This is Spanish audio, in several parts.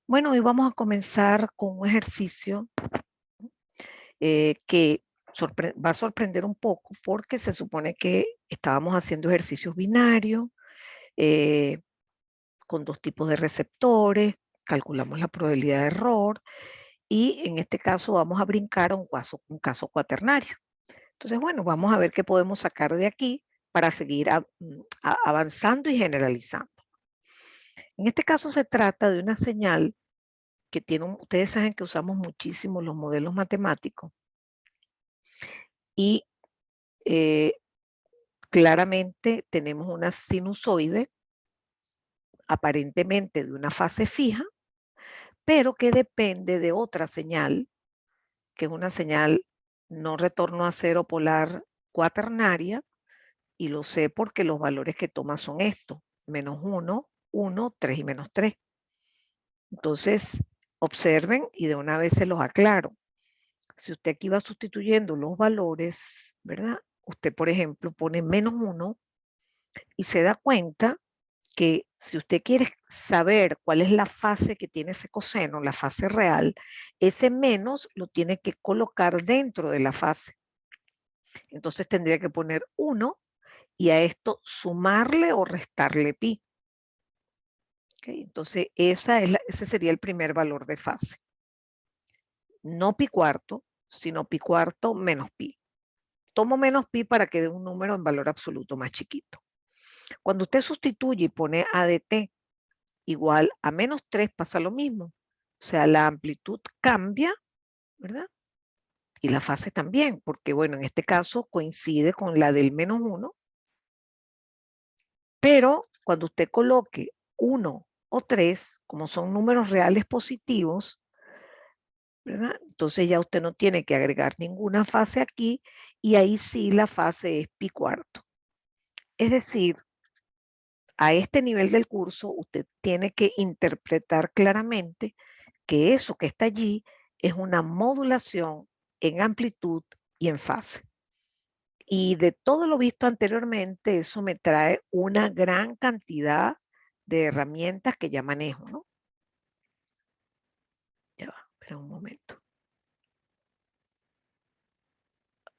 Bueno, hoy vamos a comenzar con un ejercicio que va a sorprender un poco porque se supone que estábamos haciendo ejercicios binarios eh, con dos tipos de receptores, calculamos la probabilidad de error y en este caso vamos a brincar a un caso cuaternario. Entonces, bueno, vamos a ver qué podemos sacar de aquí para seguir avanzando y generalizando. En este caso se trata de una señal que ustedes saben que usamos muchísimo los modelos matemáticos y eh, claramente tenemos una sinusoide aparentemente de una fase fija, pero que depende de otra señal, que es una señal no retorno a cero polar cuaternaria, y lo sé porque los valores que toma son estos, -1, 1, 3 y -3. Entonces, observen y de una vez se los aclaro. Si usted aquí va sustituyendo los valores, ¿verdad? Usted, por ejemplo, pone -1 y se da cuenta que si usted quiere saber cuál es la fase que tiene ese coseno, la fase real, ese menos lo tiene que colocar dentro de la fase. Entonces tendría que poner 1 y a esto sumarle o restarle pi. ¿Okay? Entonces ese sería el primer valor de fase. No pi cuarto, sino pi cuarto menos pi. Tomo menos pi para que dé un número en valor absoluto más chiquito. Cuando usted sustituye y pone ADT igual a -3 pasa lo mismo. O sea, la amplitud cambia, ¿verdad? Y la fase también, porque bueno, en este caso coincide con la del -1, pero cuando usted coloque 1 o 3, como son números reales positivos, ¿verdad? Entonces ya usted no tiene que agregar ninguna fase aquí y ahí sí la fase es pi cuarto. Es decir, a este nivel del curso usted tiene que interpretar claramente que eso que está allí es una modulación en amplitud y en fase. Y de todo lo visto anteriormente, eso me trae una gran cantidad de herramientas que ya manejo, ¿no? Ya va, espera un momento.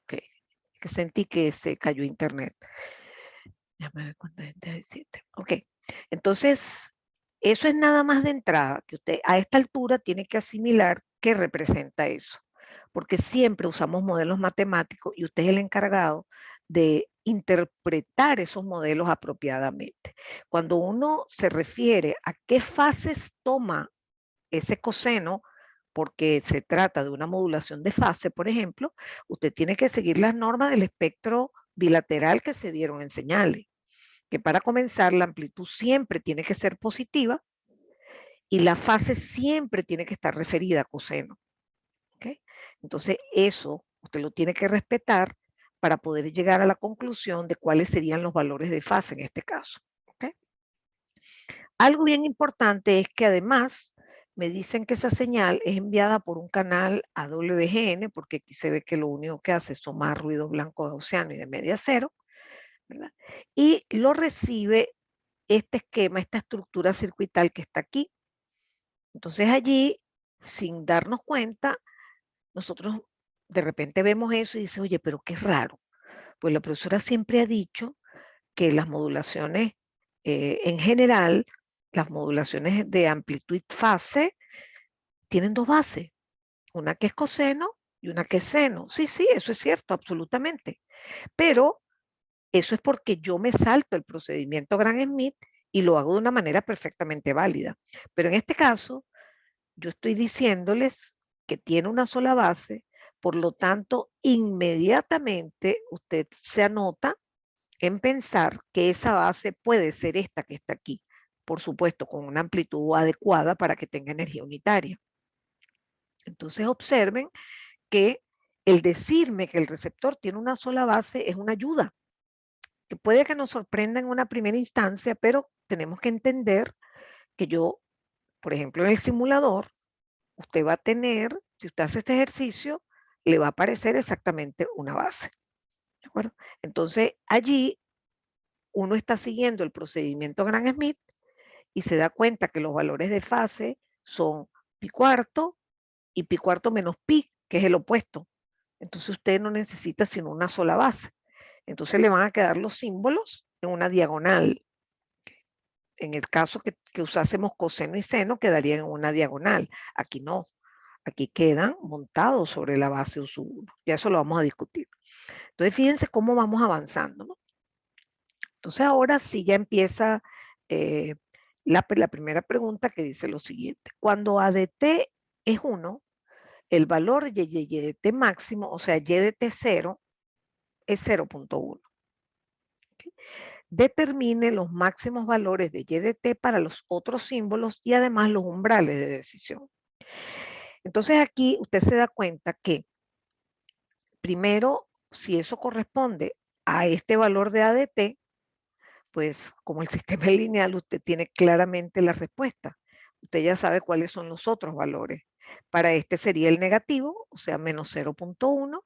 Ok, que sentí que se cayó internet. Déjame ver cuánta gente hay, 7. Ok, entonces, eso es nada más de entrada, que usted a esta altura tiene que asimilar qué representa eso, porque siempre usamos modelos matemáticos y usted es el encargado de interpretar esos modelos apropiadamente. Cuando uno se refiere a qué fases toma ese coseno, porque se trata de una modulación de fase, por ejemplo, usted tiene que seguir las normas del espectro bilateral que se dieron en señales, que para comenzar la amplitud siempre tiene que ser positiva y la fase siempre tiene que estar referida a coseno. ¿Okay? Entonces eso usted lo tiene que respetar para poder llegar a la conclusión de cuáles serían los valores de fase en este caso. ¿Okay? Algo bien importante es que además me dicen que esa señal es enviada por un canal AWGN, porque aquí se ve que lo único que hace es tomar ruido blanco gaussiano y de media cero, ¿verdad? Y lo recibe este esquema, esta estructura circuital que está aquí. Entonces allí, sin darnos cuenta, nosotros de repente vemos eso y dice, oye, pero qué raro. Pues la profesora siempre ha dicho que las modulaciones, en general, las modulaciones de amplitud fase tienen dos bases, una que es coseno y una que es seno. Sí, sí, eso es cierto, absolutamente. Pero eso es porque yo me salto el procedimiento Gram-Schmidt y lo hago de una manera perfectamente válida. Pero en este caso, yo estoy diciéndoles que tiene una sola base, por lo tanto, inmediatamente usted se anota en pensar que esa base puede ser esta que está aquí, por supuesto, con una amplitud adecuada para que tenga energía unitaria. Entonces observen que el decirme que el receptor tiene una sola base es una ayuda, que puede que nos sorprenda en una primera instancia, pero tenemos que entender que yo, por ejemplo, en el simulador, usted va a tener, si usted hace este ejercicio, le va a aparecer exactamente una base. ¿De acuerdo? Entonces, allí uno está siguiendo el procedimiento Gram-Schmidt y se da cuenta que los valores de fase son pi cuarto y pi cuarto menos pi, que es el opuesto. Entonces usted no necesita sino una sola base. Entonces le van a quedar los símbolos en una diagonal. En el caso que usásemos coseno y seno, quedarían en una diagonal. Aquí no. Aquí quedan montados sobre la base U sub 1. Ya eso lo vamos a discutir. Entonces fíjense cómo vamos avanzando, ¿no? Entonces ahora sí ya empieza la primera pregunta, que dice lo siguiente. Cuando A de t es 1, el valor y de t máximo, o sea, y de t 0, es 0.1. ¿Okay? Determine los máximos valores de y de t para los otros símbolos y además los umbrales de decisión. Entonces aquí usted se da cuenta que primero, si eso corresponde a este valor de A de t, pues como el sistema es lineal, usted tiene claramente la respuesta. Usted ya sabe cuáles son los otros valores. Para este sería el negativo, o sea, menos 0.1.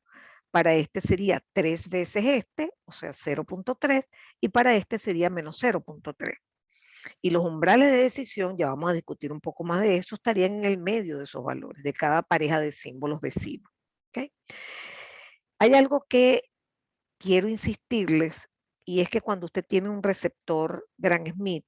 Para este sería 3 veces este, o sea, 0.3. Y para este sería menos 0.3. Y los umbrales de decisión, ya vamos a discutir un poco más de eso, estarían en el medio de esos valores, de cada pareja de símbolos vecinos. ¿Okay? Hay algo que quiero insistirles, y es que cuando usted tiene un receptor Gram-Schmidt,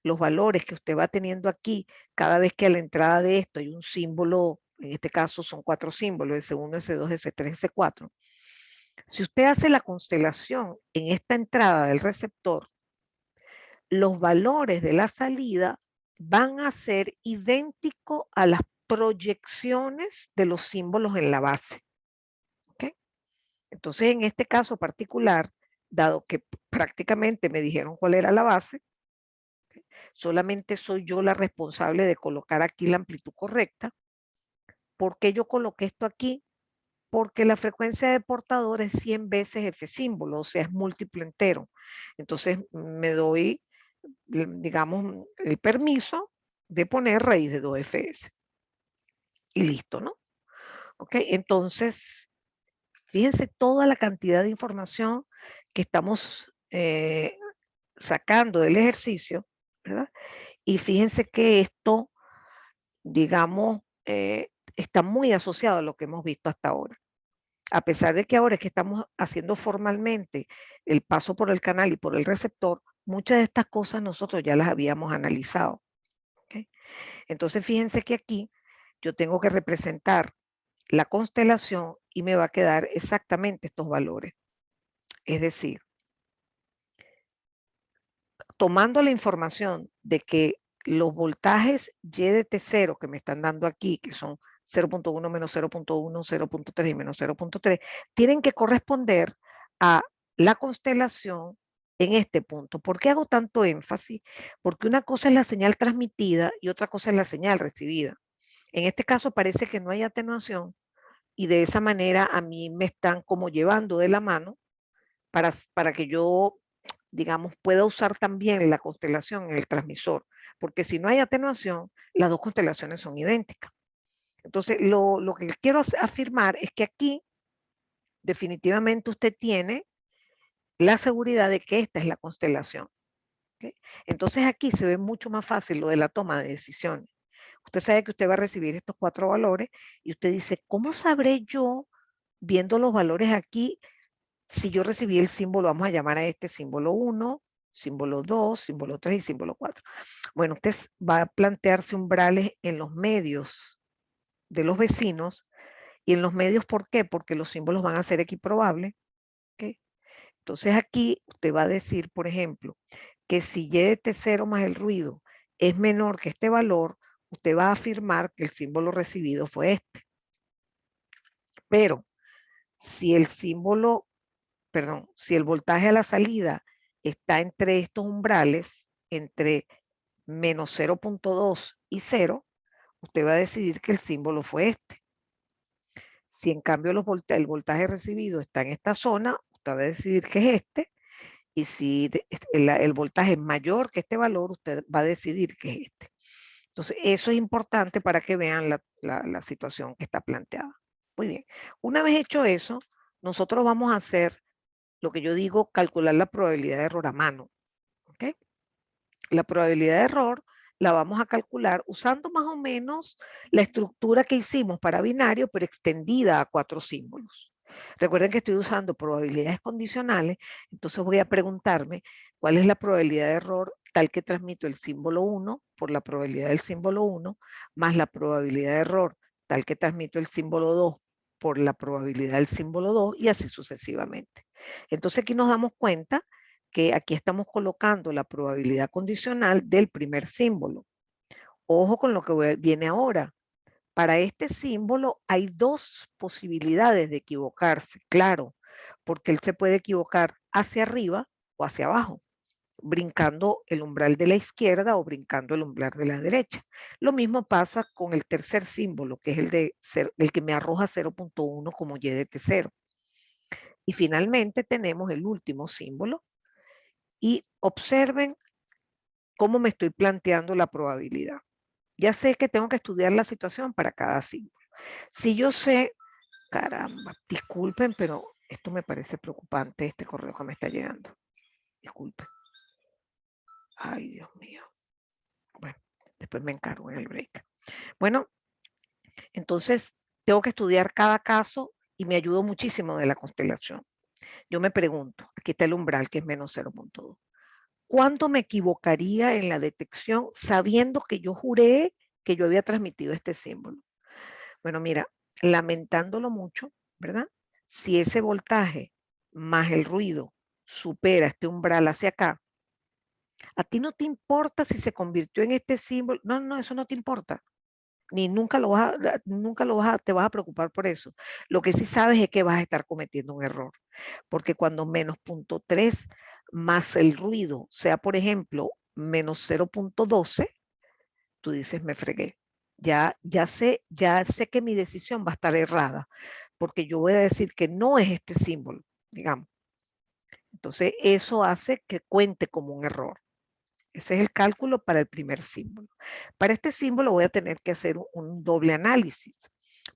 los valores que usted va teniendo aquí, cada vez que a la entrada de esto hay un símbolo, en este caso son 4 símbolos, S1, S2, S3, S4. Si usted hace la constelación en esta entrada del receptor, los valores de la salida van a ser idénticos a las proyecciones de los símbolos en la base. ¿Okay? Entonces, en este caso particular, dado que prácticamente me dijeron cuál era la base, solamente soy yo la responsable de colocar aquí la amplitud correcta. ¿Por qué yo coloqué esto aquí? Porque la frecuencia de portador es 100 veces F símbolo, o sea, es múltiplo entero. Entonces me doy, digamos, el permiso de poner raíz de 2Fs. Y listo, ¿no? Ok, entonces, fíjense toda la cantidad de información que estamos sacando del ejercicio, ¿verdad? Y fíjense que esto, digamos, está muy asociado a lo que hemos visto hasta ahora. A pesar de que ahora es que estamos haciendo formalmente el paso por el canal y por el receptor, muchas de estas cosas nosotros ya las habíamos analizado. ¿Okay? Entonces, fíjense que aquí yo tengo que representar la constelación y me va a quedar exactamente estos valores. Es decir, tomando la información de que los voltajes Y de T0 que me están dando aquí, que son 0.1 menos 0.1, 0.3 y menos 0.3, tienen que corresponder a la constelación en este punto. ¿Por qué hago tanto énfasis? Porque una cosa es la señal transmitida y otra cosa es la señal recibida. En este caso parece que no hay atenuación y de esa manera a mí me están como llevando de la mano para que yo, digamos, pueda usar también la constelación en el transmisor, porque si no hay atenuación, las dos constelaciones son idénticas. Entonces, lo que quiero afirmar es que aquí definitivamente usted tiene la seguridad de que esta es la constelación. ¿Okay? Entonces aquí se ve mucho más fácil lo de la toma de decisiones. Usted sabe que usted va a recibir estos 4 valores y usted dice, ¿cómo sabré yo, viendo los valores aquí, si yo recibí el símbolo? Vamos a llamar a este símbolo 1, símbolo 2, símbolo 3 y símbolo 4. Bueno, usted va a plantearse umbrales en los medios de los vecinos. Y en los medios, ¿por qué? Porque los símbolos van a ser equiprobables. ¿Okay? Entonces aquí usted va a decir, por ejemplo, que si Y de T0 más el ruido es menor que este valor, usted va a afirmar que el símbolo recibido fue este. Pero si el símbolo, perdón, si el voltaje a la salida está entre estos umbrales, entre menos 0.2 y 0, usted va a decidir que el símbolo fue este. Si en cambio el voltaje recibido está en esta zona, usted va a decidir que es este. Y si el voltaje es mayor que este valor, usted va a decidir que es este. Entonces, eso es importante para que vean la situación que está planteada. Muy bien. Una vez hecho eso, nosotros vamos a hacer lo que yo digo, calcular la probabilidad de error a mano. ¿Okay? La probabilidad de error la vamos a calcular usando más o menos la estructura que hicimos para binario, pero extendida a 4 símbolos. Recuerden que estoy usando probabilidades condicionales, entonces voy a preguntarme cuál es la probabilidad de error tal que transmito el símbolo 1 por la probabilidad del símbolo 1, más la probabilidad de error tal que transmito el símbolo 2 por la probabilidad del símbolo 2 y así sucesivamente. Entonces aquí nos damos cuenta que aquí estamos colocando la probabilidad condicional del primer símbolo. Ojo con lo que viene ahora. Para este símbolo hay dos posibilidades de equivocarse, claro, porque él se puede equivocar hacia arriba o hacia abajo, brincando el umbral de la izquierda o brincando el umbral de la derecha. Lo mismo pasa con el tercer símbolo, que es el que me arroja 0.1 como y de t0. Y finalmente tenemos el último símbolo, y observen cómo me estoy planteando la probabilidad. Ya sé que tengo que estudiar la situación para cada símbolo. Si yo sé, caramba, disculpen, pero esto me parece preocupante, este correo que me está llegando. Disculpen. Ay, Dios mío. Bueno, después me encargo en el break. Bueno, entonces tengo que estudiar cada caso y me ayudó muchísimo de la constelación. Yo me pregunto, aquí está el umbral que es menos 0.2. ¿Cuánto me equivocaría en la detección sabiendo que yo juré que yo había transmitido este símbolo? Bueno, mira, lamentándolo mucho, ¿verdad? Si ese voltaje más el ruido supera este umbral hacia acá, a ti no te importa si se convirtió en este símbolo. No, no, eso no te importa. Ni nunca te vas a preocupar por eso. Lo que sí sabes es que vas a estar cometiendo un error. Porque cuando menos 0.3 más el ruido sea, por ejemplo, menos 0.12, tú dices, me fregué. Ya sé que mi decisión va a estar errada, porque yo voy a decir que no es este símbolo, digamos. Entonces, eso hace que cuente como un error. Ese es el cálculo para el primer símbolo. Para este símbolo voy a tener que hacer un doble análisis,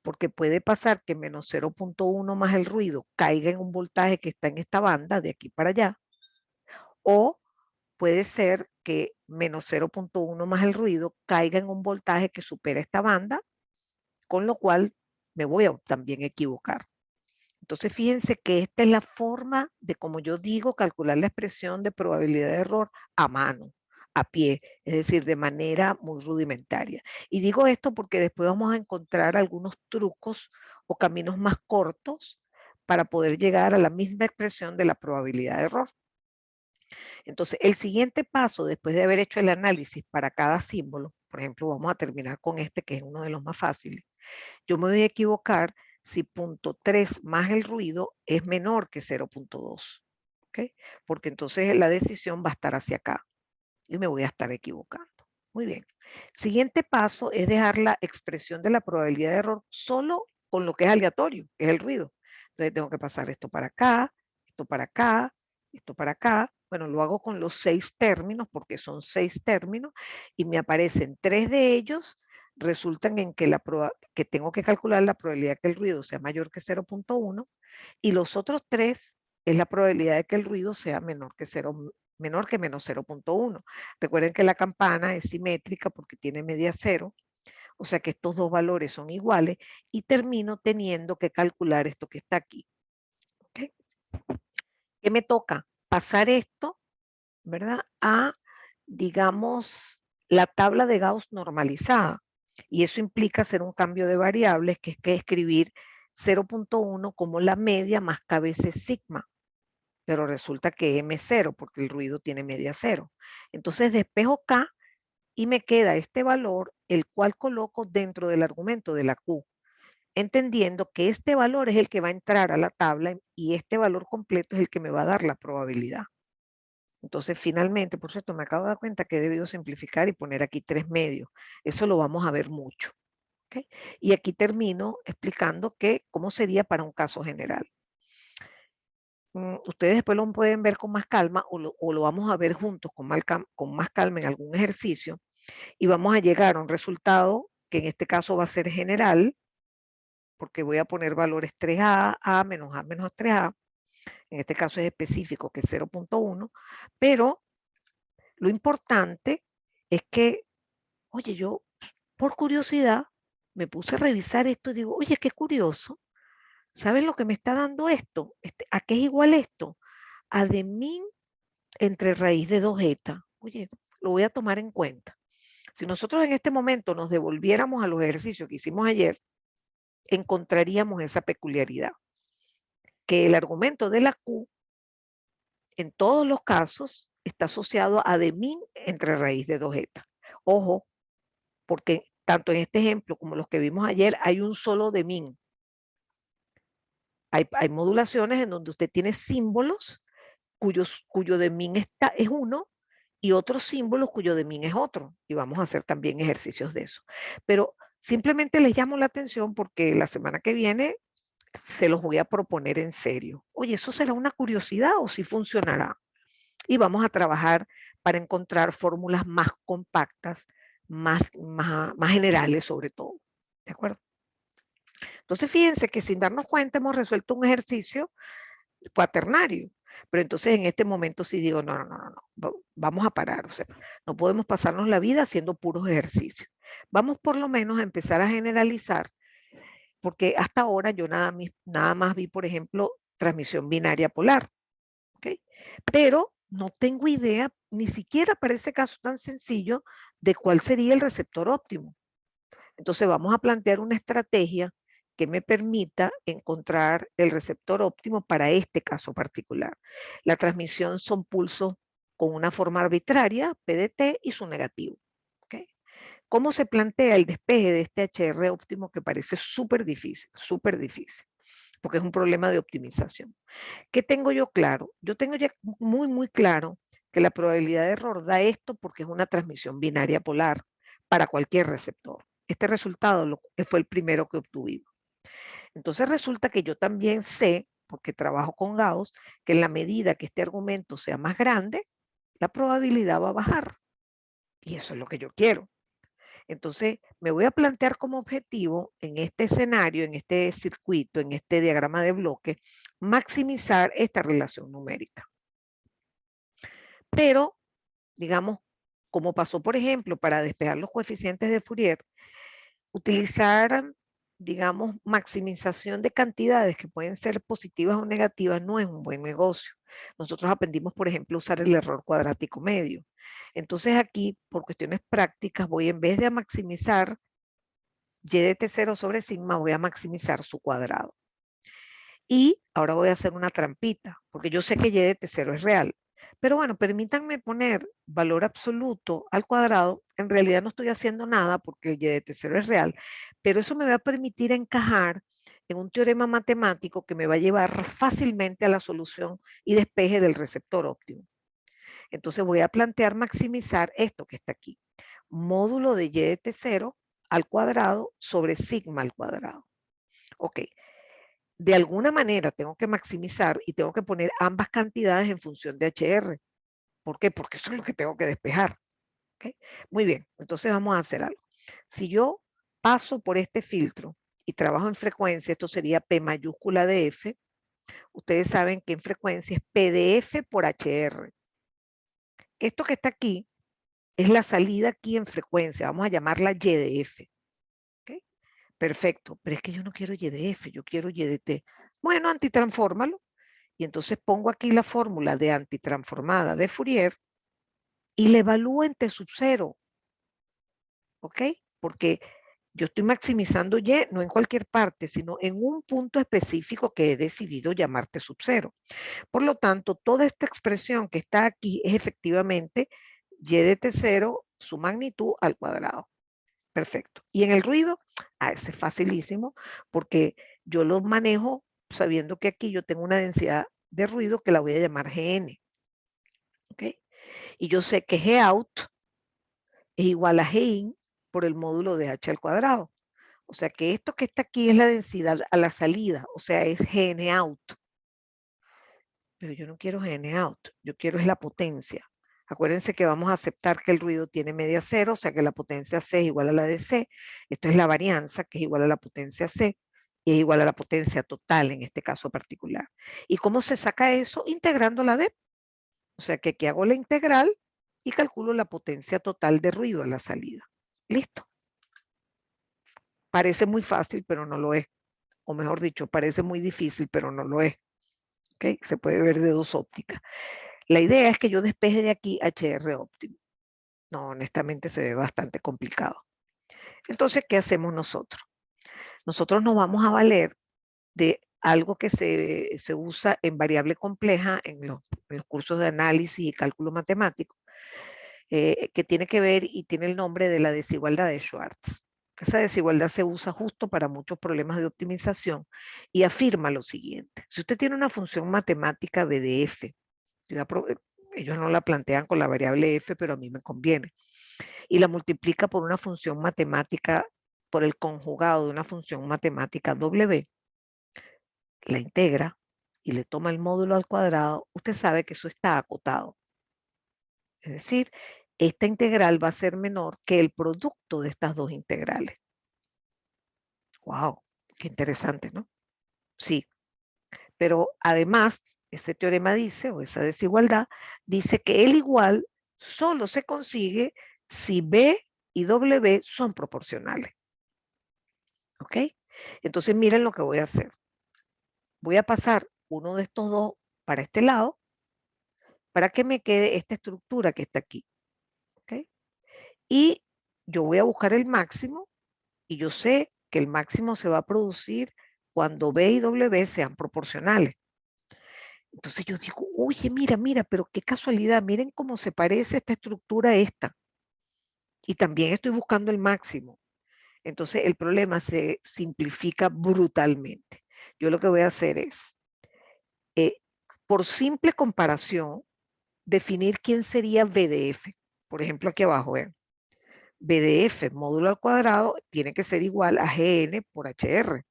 porque puede pasar que menos 0.1 más el ruido caiga en un voltaje que está en esta banda, de aquí para allá, o puede ser que menos 0.1 más el ruido caiga en un voltaje que supera esta banda, con lo cual me voy a también equivocar. Entonces, fíjense que esta es la forma de, como yo digo, calcular la expresión de probabilidad de error a mano, a pie, es decir, de manera muy rudimentaria. Y digo esto porque después vamos a encontrar algunos trucos o caminos más cortos para poder llegar a la misma expresión de la probabilidad de error. Entonces, el siguiente paso, después de haber hecho el análisis para cada símbolo, por ejemplo, vamos a terminar con este, que es uno de los más fáciles. Yo me voy a equivocar si 0.3 más el ruido es menor que 0.2. ¿Okay? Porque entonces la decisión va a estar hacia acá y me voy a estar equivocando. Muy bien. Siguiente paso es dejar la expresión de la probabilidad de error solo con lo que es aleatorio, que es el ruido. Entonces tengo que pasar esto para acá, esto para acá, esto para acá. Bueno, lo hago con los 6 términos porque son 6 términos y me aparecen 3 de ellos resultan en que, que tengo que calcular la probabilidad que el ruido sea mayor que 0.1 y los otros 3 es la probabilidad de que el ruido sea menor que menos 0.1. Recuerden que la campana es simétrica porque tiene media cero, o sea que estos dos valores son iguales y termino teniendo que calcular esto que está aquí. ¿Okay? ¿Qué me toca? Pasar esto, ¿verdad? A, digamos, la tabla de Gauss normalizada. Y eso implica hacer un cambio de variables, que es que escribir 0.1 como la media más k veces sigma. Pero resulta que M es 0 porque el ruido tiene media 0. Entonces despejo K y me queda este valor, el cual coloco dentro del argumento de la Q, entendiendo que este valor es el que va a entrar a la tabla y este valor completo es el que me va a dar la probabilidad. Entonces, finalmente, por cierto, me acabo de dar cuenta que he debido simplificar y poner aquí 3 medios. Eso lo vamos a ver mucho. ¿Okay? Y aquí termino explicando cómo sería para un caso general. Ustedes después lo pueden ver con más calma o lo vamos a ver juntos con más calma en algún ejercicio y vamos a llegar a un resultado que en este caso va a ser general, porque voy a poner valores 3A, A menos 3A, en este caso es específico que es 0.1, pero lo importante es que oye, yo por curiosidad me puse a revisar esto y digo, oye, qué curioso. ¿Saben lo que me está dando esto? ¿A qué es igual esto? A de min entre raíz de 2 eta. Oye, lo voy a tomar en cuenta. Si nosotros en este momento nos devolviéramos a los ejercicios que hicimos ayer, encontraríamos esa peculiaridad, que el argumento de la Q en todos los casos está asociado a de min entre raíz de 2eta. Ojo, porque tanto en este ejemplo como los que vimos ayer hay un solo de min. Hay modulaciones en donde usted tiene símbolos cuyo de min es uno y otros símbolos cuyo de min es otro. Y vamos a hacer también ejercicios de eso. Pero simplemente les llamo la atención porque la semana que viene se los voy a proponer en serio. Oye, ¿eso será una curiosidad o sí funcionará? Y vamos a trabajar para encontrar fórmulas más compactas, más generales sobre todo. ¿De acuerdo? Entonces, fíjense que sin darnos cuenta hemos resuelto un ejercicio cuaternario. Pero entonces en este momento sí digo, no, vamos a parar. O sea, no podemos pasarnos la vida haciendo puros ejercicios. Vamos por lo menos a empezar a generalizar, porque hasta ahora yo nada más vi, por ejemplo, transmisión binaria polar. ¿Okay? Pero no tengo idea, ni siquiera para ese caso tan sencillo, de cuál sería el receptor óptimo. Entonces vamos a plantear una estrategia que me permita encontrar el receptor óptimo para este caso particular. La transmisión son pulsos con una forma arbitraria, PDT, y su negativo. ¿Okay? ¿Cómo se plantea el despeje de este HR óptimo que parece súper difícil, porque es un problema de optimización? ¿Qué tengo yo claro? Yo tengo ya muy claro que la probabilidad de error da esto porque es una transmisión binaria polar para cualquier receptor. Este resultado fue el primero que obtuvimos. Entonces resulta que yo también sé, porque trabajo con Gauss, que en la medida que este argumento sea más grande, la probabilidad va a bajar. Y eso es lo que yo quiero. Entonces me voy a plantear como objetivo en este escenario, en este circuito, en este diagrama de bloque, maximizar esta relación numérica. Pero, digamos, como pasó, por ejemplo, para despejar los coeficientes de Fourier, utilizar, digamos, maximización de cantidades que pueden ser positivas o negativas no es un buen negocio. Nosotros aprendimos, por ejemplo, a usar el error cuadrático medio. Entonces aquí, por cuestiones prácticas, voy en vez de maximizar y de t0 sobre sigma, voy a maximizar su cuadrado. Y ahora voy a hacer una trampita, porque yo sé que y de t0 es real. Pero bueno, permítanme poner valor absoluto al cuadrado. En realidad no estoy haciendo nada porque y de t0 es real, pero eso me va a permitir encajar en un teorema matemático que me va a llevar fácilmente a la solución y despeje del receptor óptimo. Entonces voy a plantear maximizar esto que está aquí. Módulo de y de t0 al cuadrado sobre sigma al cuadrado. Ok, de alguna manera tengo que maximizar y tengo que poner ambas cantidades en función de HR. ¿Por qué? Porque eso es lo que tengo que despejar. ¿Okay? Muy bien, entonces vamos a hacer algo. Si yo paso por este filtro y trabajo en frecuencia, esto sería P mayúscula de F. Ustedes saben que en frecuencia es P de F por HR. Esto que está aquí es la salida aquí en frecuencia. Vamos a llamarla Y de F. ¿Okay? Perfecto, pero es que yo no quiero Y de F, yo quiero Y de T. Bueno, antitransfórmalo. Y entonces pongo aquí la fórmula de antitransformada de Fourier y la evalúo en T sub 0. ¿Ok? Porque yo estoy maximizando Y no en cualquier parte, sino en un punto específico que he decidido llamar T sub 0. Por lo tanto, toda esta expresión que está aquí es efectivamente Y de T0, su magnitud al cuadrado. Perfecto. Y en el ruido, ese es facilísimo porque yo lo manejo sabiendo que aquí yo tengo una densidad de ruido que la voy a llamar Gn. ¿Ok? Y yo sé que Gout es igual a Gin por el módulo de H al cuadrado. O sea que esto que está aquí es la densidad a la salida, o sea, es Gout. Pero yo no quiero Gout, yo quiero es la potencia. Acuérdense que vamos a aceptar que el ruido tiene media cero, o sea que la potencia C es igual a la de C. Esto es la varianza, que es igual a la potencia C, y es igual a la potencia total en este caso particular. ¿Y cómo se saca eso? Integrando la D. O sea que aquí hago la integral y calculo la potencia total de ruido a la salida. Listo. Parece muy fácil, pero no lo es. O mejor dicho, parece muy difícil, pero no lo es. ¿Okay? Se puede ver de dos ópticas. La idea es que yo despeje de aquí HR óptimo. No, honestamente se ve bastante complicado. Entonces, ¿qué hacemos nosotros? Nosotros nos vamos a valer de algo que se usa en variable compleja en los cursos de análisis y cálculo matemático, que tiene que ver y tiene el nombre de la desigualdad de Schwartz. Esa desigualdad se usa justo para muchos problemas de optimización y afirma lo siguiente. Si usted tiene una función matemática B de f, ellos no la plantean con la variable f, pero a mí me conviene, y la multiplica por una función matemática, por el conjugado de una función matemática w, la integra y le toma el módulo al cuadrado, usted sabe que eso está acotado. Es decir, esta integral va a ser menor que el producto de estas dos integrales. ¡Wow! Qué interesante, ¿no? Sí, pero además, ese teorema dice, o esa desigualdad, dice que el igual solo se consigue si B y W son proporcionales. ¿Ok? Entonces miren lo que voy a hacer. Voy a pasar uno de estos dos para este lado para que me quede esta estructura que está aquí. ¿Ok? Y yo voy a buscar el máximo y yo sé que el máximo se va a producir cuando B y W sean proporcionales. Entonces yo digo, oye, mira, pero qué casualidad, miren cómo se parece esta estructura a esta. Y también estoy buscando el máximo. Entonces el problema se simplifica brutalmente. Yo lo que voy a hacer es, por simple comparación, definir quién sería B de F. Por ejemplo, aquí abajo, vean. B de F módulo al cuadrado tiene que ser igual a Gn por HR.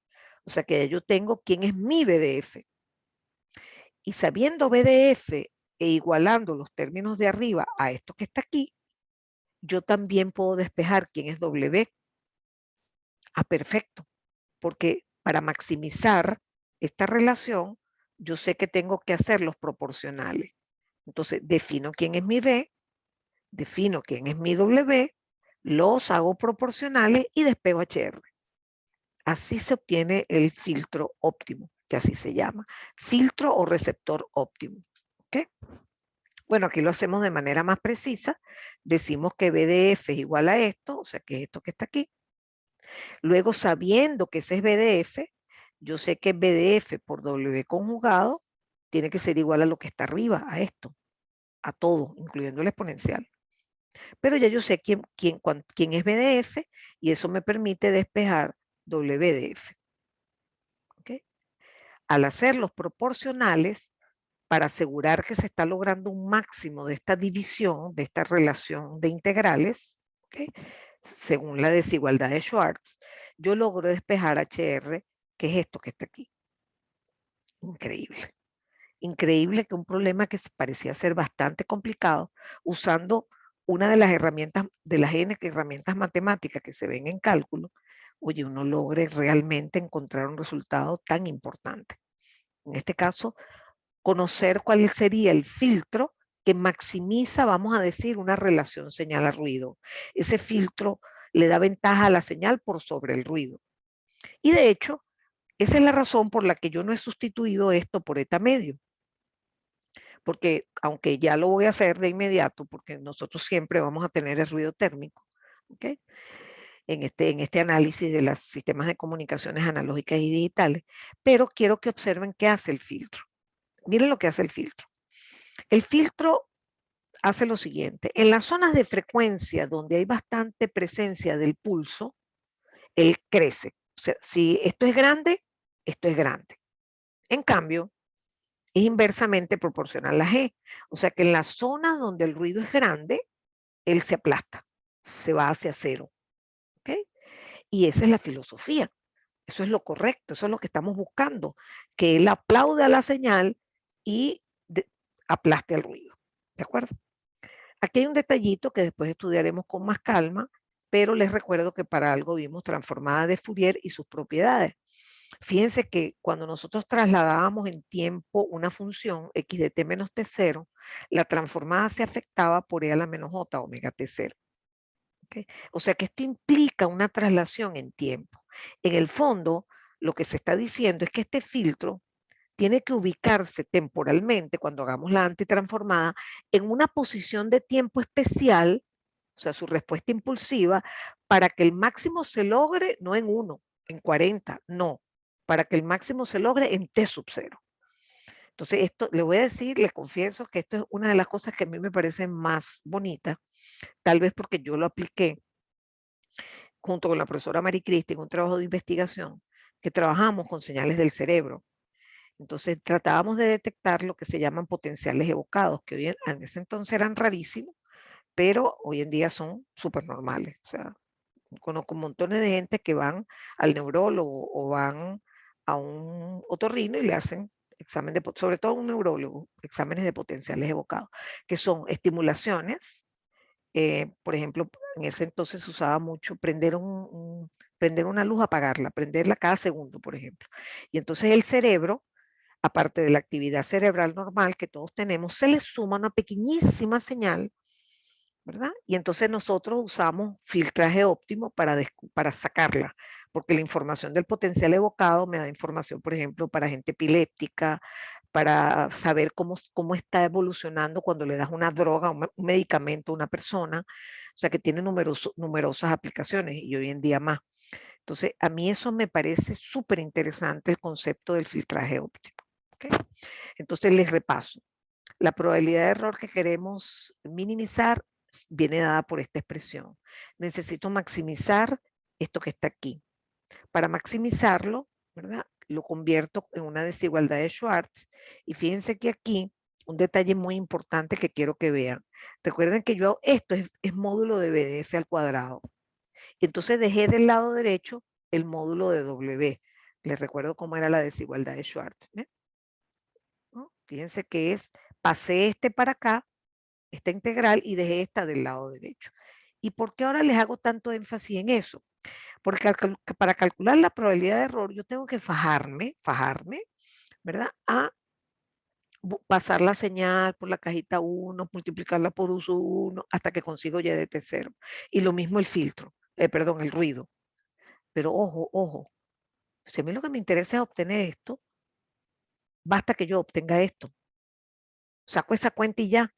O sea que yo tengo quién es mi B de F. Y sabiendo B de F e igualando los términos de arriba a esto que está aquí, yo también puedo despejar quién es W. Ah, perfecto. Porque para maximizar esta relación, yo sé que tengo que hacerlos proporcionales. Entonces, defino quién es mi B, defino quién es mi W, los hago proporcionales y despejo HR. Así se obtiene el filtro óptimo, que así se llama. Filtro o receptor óptimo. ¿Okay? Bueno, aquí lo hacemos de manera más precisa. Decimos que B de F es igual a esto, o sea que es esto que está aquí. Luego, sabiendo que ese es B de F, yo sé que B de F por W conjugado tiene que ser igual a lo que está arriba, a esto, a todo, incluyendo el exponencial. Pero ya yo sé quién es B de F y eso me permite despejar W de F. ¿Okay? Al hacerlos proporcionales, para asegurar que se está logrando un máximo de esta división, de esta relación de integrales, ¿okay? Según la desigualdad de Schwartz, yo logro despejar HR, que es esto que está aquí. Increíble. Increíble que un problema que parecía ser bastante complicado, usando una de las herramientas, de las N herramientas matemáticas que se ven en cálculo, oye, uno logre realmente encontrar un resultado tan importante. En este caso, conocer cuál sería el filtro que maximiza, vamos a decir, una relación señal a ruido. Ese filtro le da ventaja a la señal por sobre el ruido. Y de hecho, esa es la razón por la que yo no he sustituido esto por eta medio. Porque aunque ya lo voy a hacer de inmediato, porque nosotros siempre vamos a tener el ruido térmico, ¿okay? En este análisis de los sistemas de comunicaciones analógicas y digitales, pero quiero que observen qué hace el filtro. Miren lo que hace el filtro. El filtro hace lo siguiente. En las zonas de frecuencia donde hay bastante presencia del pulso, él crece. O sea, si esto es grande, esto es grande. En cambio, es inversamente proporcional a G. O sea que en las zonas donde el ruido es grande, él se aplasta, se va hacia cero. ¿Okay? Y esa es la filosofía. Eso es lo correcto, eso es lo que estamos buscando, que él aplaude a la señal y aplaste al ruido. ¿De acuerdo? Aquí hay un detallito que después estudiaremos con más calma, pero les recuerdo que para algo vimos transformada de Fourier y sus propiedades. Fíjense que cuando nosotros trasladábamos en tiempo una función x de t menos t0, la transformada se afectaba por e a la menos j, omega t0. ¿ok? O sea que esto implica una traslación en tiempo. En el fondo, lo que se está diciendo es que este filtro tiene que ubicarse temporalmente, cuando hagamos la antitransformada, en una posición de tiempo especial, o sea, su respuesta impulsiva, para que el máximo se logre no en 1, en 40, no, para que el máximo se logre en T sub 0. Entonces, esto, le voy a decir, les confieso que esto es una de las cosas que a mí me parece más bonita, tal vez porque yo lo apliqué junto con la profesora Mari Cristi en un trabajo de investigación, que trabajamos con señales del cerebro. Entonces tratábamos de detectar lo que se llaman potenciales evocados, que hoy en ese entonces eran rarísimos, pero hoy en día son súper normales. O sea, conozco montones de gente que van al neurólogo o van a un otorrino y le hacen examen de, sobre todo a un neurólogo, exámenes de potenciales evocados, que son estimulaciones. Por ejemplo, en ese entonces se usaba mucho prender una luz, apagarla, prenderla cada segundo, por ejemplo. Y entonces el cerebro, aparte de la actividad cerebral normal que todos tenemos, se le suma una pequeñísima señal, ¿verdad? Y entonces nosotros usamos filtraje óptimo para sacarla, porque la información del potencial evocado me da información, por ejemplo, para gente epiléptica, para saber cómo está evolucionando cuando le das una droga, un medicamento a una persona, o sea que tiene numerosas aplicaciones y hoy en día más. Entonces, a mí eso me parece súper interesante, el concepto del filtraje óptimo. ¿Okay? Entonces, les repaso. La probabilidad de error que queremos minimizar viene dada por esta expresión. Necesito maximizar esto que está aquí. Para maximizarlo, ¿verdad? Lo convierto en una desigualdad de Schwartz. Y fíjense que aquí, un detalle muy importante que quiero que vean. Recuerden que esto es módulo de BDF al cuadrado. Entonces dejé del lado derecho el módulo de W. Les recuerdo cómo era la desigualdad de Schwartz. ¿No? Fíjense que pasé este para acá, esta integral, y dejé esta del lado derecho. ¿Y por qué ahora les hago tanto énfasis en eso? Porque para calcular la probabilidad de error, yo tengo que fajarme, ¿verdad? A pasar la señal por la cajita 1, multiplicarla por uso 1, hasta que consigo y de T0. Y lo mismo el filtro, perdón, el ruido. Pero ojo, si a mí lo que me interesa es obtener esto, basta que yo obtenga esto. Saco esa cuenta y ya.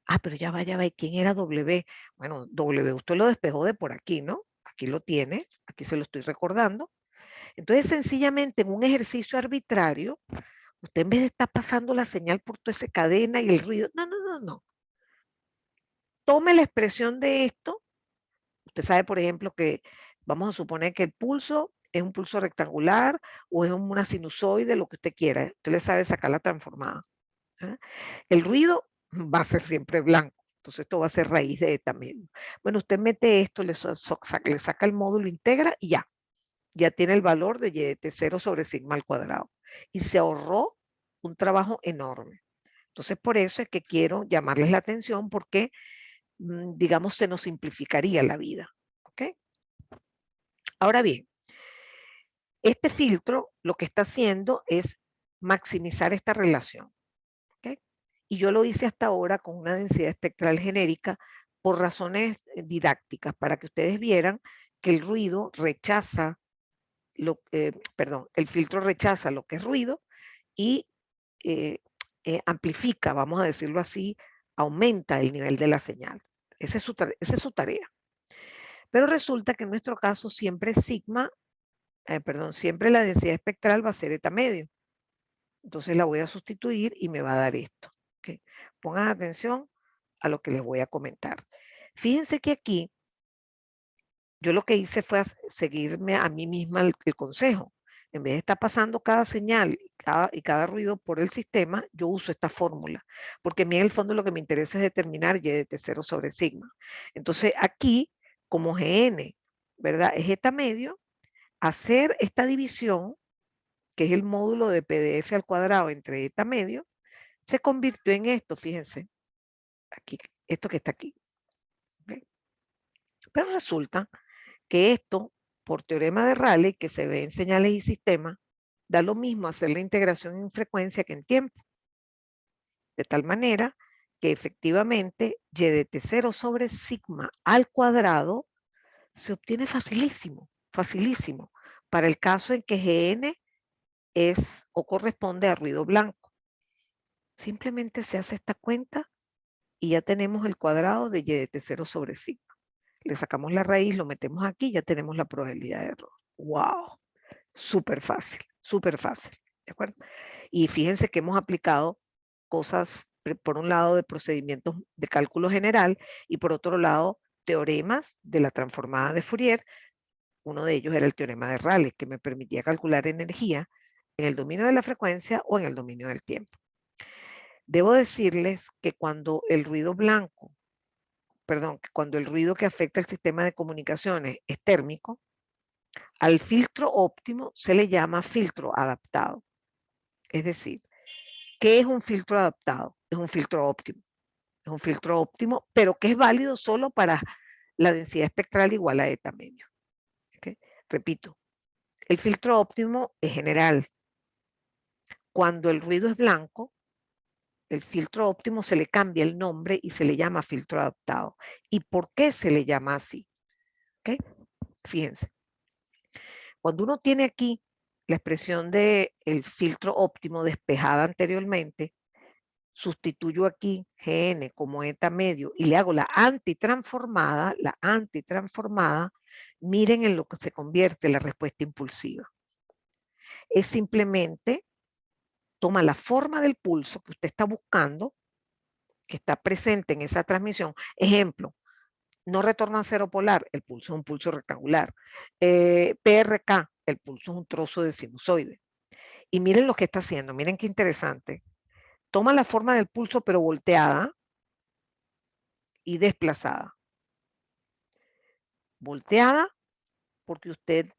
Ah, pero ya va, ¿y quién era W? Bueno, W usted lo despejó de por aquí, ¿no? Aquí lo tiene, aquí se lo estoy recordando. Entonces, sencillamente, en un ejercicio arbitrario, usted en vez de estar pasando la señal por toda esa cadena y el ruido, no. Tome la expresión de esto. Usted sabe, por ejemplo, que vamos a suponer que el pulso es un pulso rectangular o es una sinusoide, lo que usted quiera. Usted le sabe sacar la transformada. ¿Ah? El ruido va a ser siempre blanco. Entonces esto va a ser raíz de eta medio. Bueno, usted mete esto, le saca el módulo, integra y ya tiene el valor de y de T0 sobre sigma al cuadrado. Y se ahorró un trabajo enorme. Entonces por eso es que quiero llamarles la atención porque, digamos, se nos simplificaría la vida. ¿Ok? Ahora bien, este filtro lo que está haciendo es maximizar esta relación. ¿Okay? Y yo lo hice hasta ahora con una densidad espectral genérica por razones didácticas, para que ustedes vieran que el ruido rechaza, el filtro rechaza lo que es ruido y amplifica, vamos a decirlo así, aumenta el nivel de la señal. Esa es su tarea. Pero resulta que en nuestro caso siempre siempre la densidad espectral va a ser eta medio. Entonces la voy a sustituir y me va a dar esto. ¿Okay? Pongan atención a lo que les voy a comentar. Fíjense que aquí yo lo que hice fue seguirme a mí misma el consejo. En vez de estar pasando cada señal y cada ruido por el sistema, yo uso esta fórmula, porque a mí en el fondo lo que me interesa es determinar y de T0 sobre sigma. Entonces aquí, como Gn, ¿verdad? Es eta medio, hacer esta división, que es el módulo de PDF al cuadrado entre eta medio, se convirtió en esto, fíjense, aquí, esto que está aquí. ¿Okay? Pero resulta que esto, por teorema de Rayleigh, que se ve en señales y sistemas, da lo mismo hacer la integración en frecuencia que en tiempo. De tal manera que efectivamente y de T0 sobre sigma al cuadrado se obtiene facilísimo, facilísimo, para el caso en que Gn es o corresponde a ruido blanco. Simplemente se hace esta cuenta y ya tenemos el cuadrado de y de t0 sobre sigma. Le sacamos la raíz, lo metemos aquí, ya tenemos la probabilidad de error. ¡Wow! Súper fácil, súper fácil. ¿De acuerdo? Y fíjense que hemos aplicado cosas, por un lado, de procedimientos de cálculo general y por otro lado, teoremas de la transformada de Fourier. Uno de ellos era el teorema de Rayleigh, que me permitía calcular energía en el dominio de la frecuencia o en el dominio del tiempo. Debo decirles que cuando el ruido blanco, perdón, cuando el ruido que afecta el sistema de comunicaciones es térmico, al filtro óptimo se le llama filtro adaptado. Es decir, ¿qué es un filtro adaptado? Es un filtro óptimo. Es un filtro óptimo, pero que es válido solo para la densidad espectral igual a eta medio. ¿Okay? Repito, el filtro óptimo es general. Cuando el ruido es blanco, el filtro óptimo se le cambia el nombre y se le llama filtro adaptado. ¿Y por qué se le llama así? ¿Okay? Fíjense. Cuando uno tiene aquí la expresión del filtro óptimo despejada anteriormente, sustituyo aquí Gn como eta medio y le hago la antitransformada, miren en lo que se convierte la respuesta impulsiva. Es simplemente toma la forma del pulso que usted está buscando, que está presente en esa transmisión. Ejemplo, no retorna a cero polar, el pulso es un pulso rectangular. PRK, el pulso es un trozo de sinusoide. Y miren lo que está haciendo, miren qué interesante. Toma la forma del pulso pero volteada y desplazada. Volteada porque usted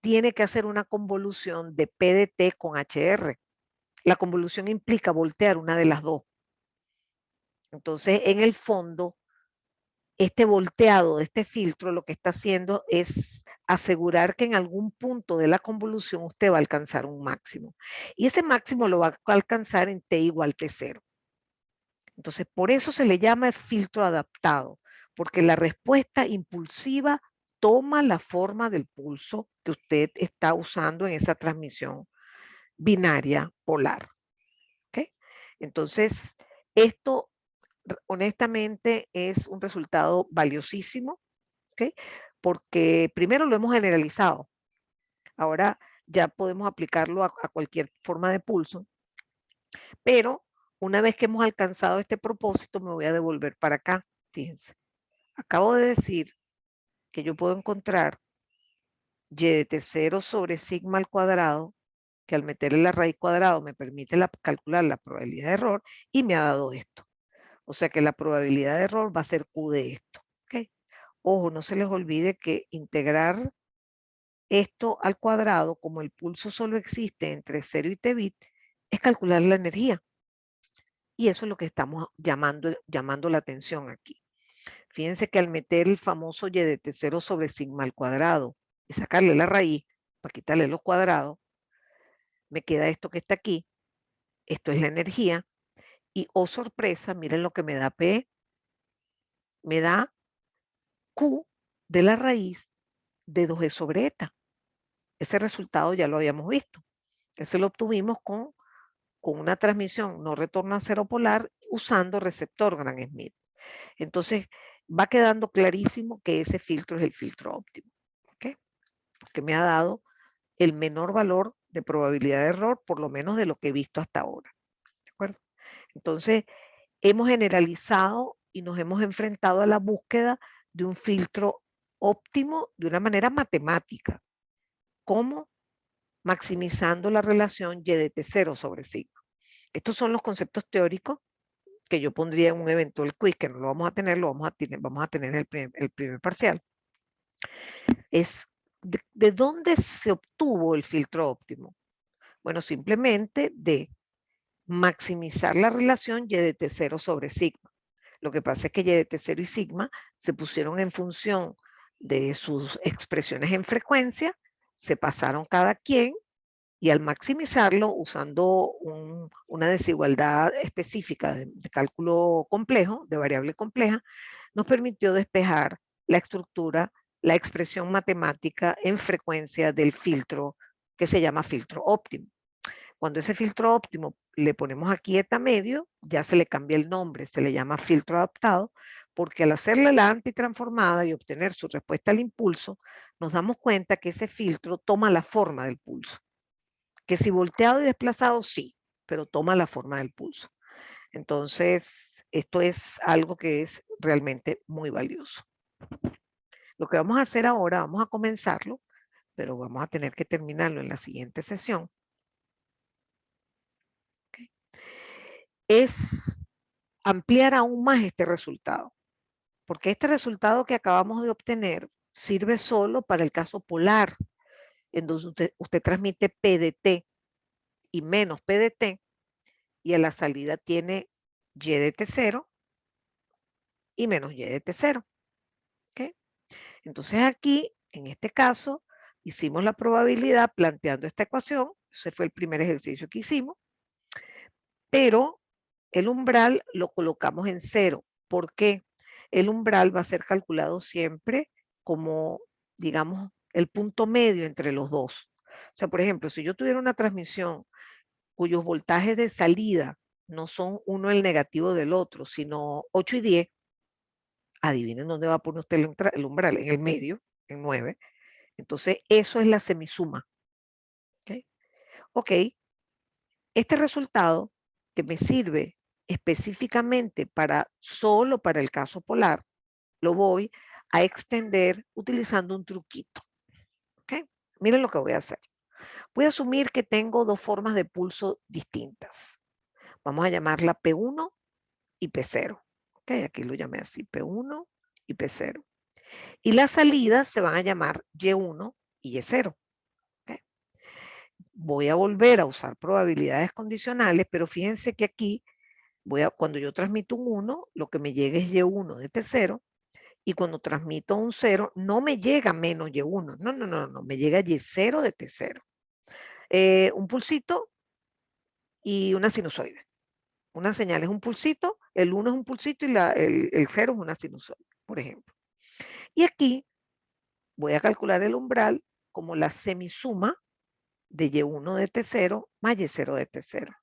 tiene que hacer una convolución de P de T con HR. La convolución implica voltear una de las dos. Entonces, en el fondo, este volteado de este filtro lo que está haciendo es asegurar que en algún punto de la convolución usted va a alcanzar un máximo. Y ese máximo lo va a alcanzar en T igual T0. Entonces, por eso se le llama el filtro adaptado, porque la respuesta impulsiva toma la forma del pulso que usted está usando en esa transmisión binaria polar. ¿Okay? Entonces, esto honestamente es un resultado valiosísimo, ¿okay? Porque primero lo hemos generalizado. Ahora ya podemos aplicarlo a cualquier forma de pulso, pero una vez que hemos alcanzado este propósito, me voy a devolver para acá. Fíjense, acabo de decir que yo puedo encontrar y de t0 sobre sigma al cuadrado, que al meterle la raíz cuadrada me permite calcular la probabilidad de error y me ha dado esto. O sea que la probabilidad de error va a ser Q de esto. ¿Okay? Ojo, no se les olvide que integrar esto al cuadrado, como el pulso solo existe entre 0 y t bit, es calcular la energía. Y eso es lo que estamos llamando la atención aquí. Fíjense que al meter el famoso y de t0 sobre sigma al cuadrado y sacarle la raíz para quitarle los cuadrados, me queda esto que está aquí. Esto es la energía. Y, oh sorpresa, miren lo que me da P. Me da Q de la raíz de 2e sobre eta. Ese resultado ya lo habíamos visto. Ese lo obtuvimos con una transmisión no retorno a cero polar usando receptor Gram-Schmidt. Entonces, va quedando clarísimo que ese filtro es el filtro óptimo. ¿Okay? Porque me ha dado el menor valor de probabilidad de error, por lo menos de lo que he visto hasta ahora. ¿De acuerdo? Entonces, hemos generalizado y nos hemos enfrentado a la búsqueda de un filtro óptimo de una manera matemática. ¿Cómo? Maximizando la relación y de t0 sobre sigma. Estos son los conceptos teóricos que yo pondría en un eventual quiz, que no lo vamos a tener, vamos a tener el primer parcial. Es ¿de dónde se obtuvo el filtro óptimo? Bueno, simplemente de maximizar la relación y de t0 sobre sigma. Lo que pasa es que y de t0 y sigma se pusieron en función de sus expresiones en frecuencia, se pasaron cada quien y al maximizarlo usando una desigualdad específica de cálculo complejo, de variable compleja, nos permitió despejar la estructura la expresión matemática en frecuencia del filtro que se llama filtro óptimo. Cuando ese filtro óptimo le ponemos aquí eta medio, ya se le cambia el nombre, se le llama filtro adaptado, porque al hacerle la antitransformada y obtener su respuesta al impulso, nos damos cuenta que ese filtro toma la forma del pulso. Que si volteado y desplazado, sí, pero toma la forma del pulso. Entonces, esto es algo que es realmente muy valioso. Lo que vamos a hacer ahora, vamos a comenzarlo, pero vamos a tener que terminarlo en la siguiente sesión. ¿Okay? Es ampliar aún más este resultado, porque este resultado que acabamos de obtener sirve solo para el caso polar, en donde usted transmite PDT y menos PDT, y a la salida tiene Y de T0 y menos Y de T0. ¿Okay? Entonces aquí, en este caso, hicimos la probabilidad planteando esta ecuación. Ese fue el primer ejercicio que hicimos. Pero el umbral lo colocamos en 0. ¿Por qué? El umbral va a ser calculado siempre como, digamos, el punto medio entre los dos. O sea, por ejemplo, si yo tuviera una transmisión cuyos voltajes de salida no son uno el negativo del otro, sino 8 y 10, adivinen dónde va a poner usted el umbral, en el medio, en 9. Entonces, eso es la semisuma. ¿Okay? Ok, este resultado que me sirve específicamente solo para el caso polar, lo voy a extender utilizando un truquito. ¿Okay? Miren lo que voy a hacer. Voy a asumir que tengo dos formas de pulso distintas. Vamos a llamarla P1 y P0. ¿Okay? Aquí lo llamé así, P1 y P0. Y las salidas se van a llamar Y1 y Y0. ¿Okay? Voy a volver a usar probabilidades condicionales, pero fíjense que aquí cuando yo transmito un 1, lo que me llega es Y1 de T0, y cuando transmito un 0, no me llega menos Y1, no, me llega Y0 de T0. Un pulsito y una sinusoide. Una señal es un pulsito, el 1 es un pulsito y el 0 es una sinusoide, por ejemplo. Y aquí voy a calcular el umbral como la semisuma de Y1 de T0 más Y0 de T0.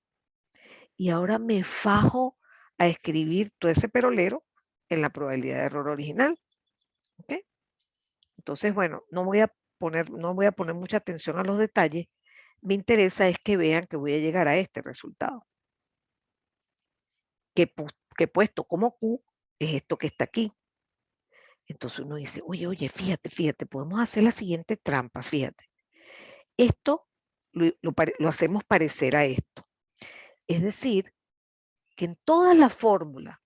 Y ahora me fajo a escribir todo ese perolero en la probabilidad de error original. ¿Okay? Entonces, bueno, no voy a poner mucha atención a los detalles. Me interesa es que vean que voy a llegar a este resultado. Que puesto como Q es esto que está aquí. Entonces uno dice, oye, fíjate, podemos hacer la siguiente trampa, fíjate. Esto lo hacemos parecer a esto. Es decir, que en todas las fórmulas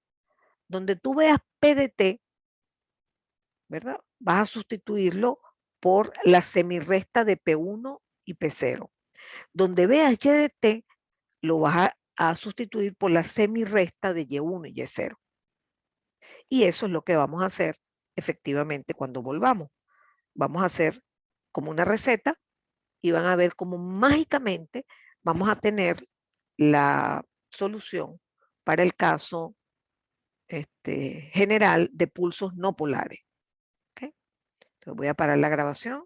donde tú veas PDT, ¿verdad? Vas a sustituirlo por la semirresta de P1 y P0. Donde veas Y de T, lo vas a sustituir por la semirresta de Y1 y Y0. Y eso es lo que vamos a hacer efectivamente cuando volvamos. Vamos a hacer como una receta y van a ver cómo mágicamente vamos a tener la solución para el caso general de pulsos no polares. ¿Okay? Entonces voy a parar la grabación.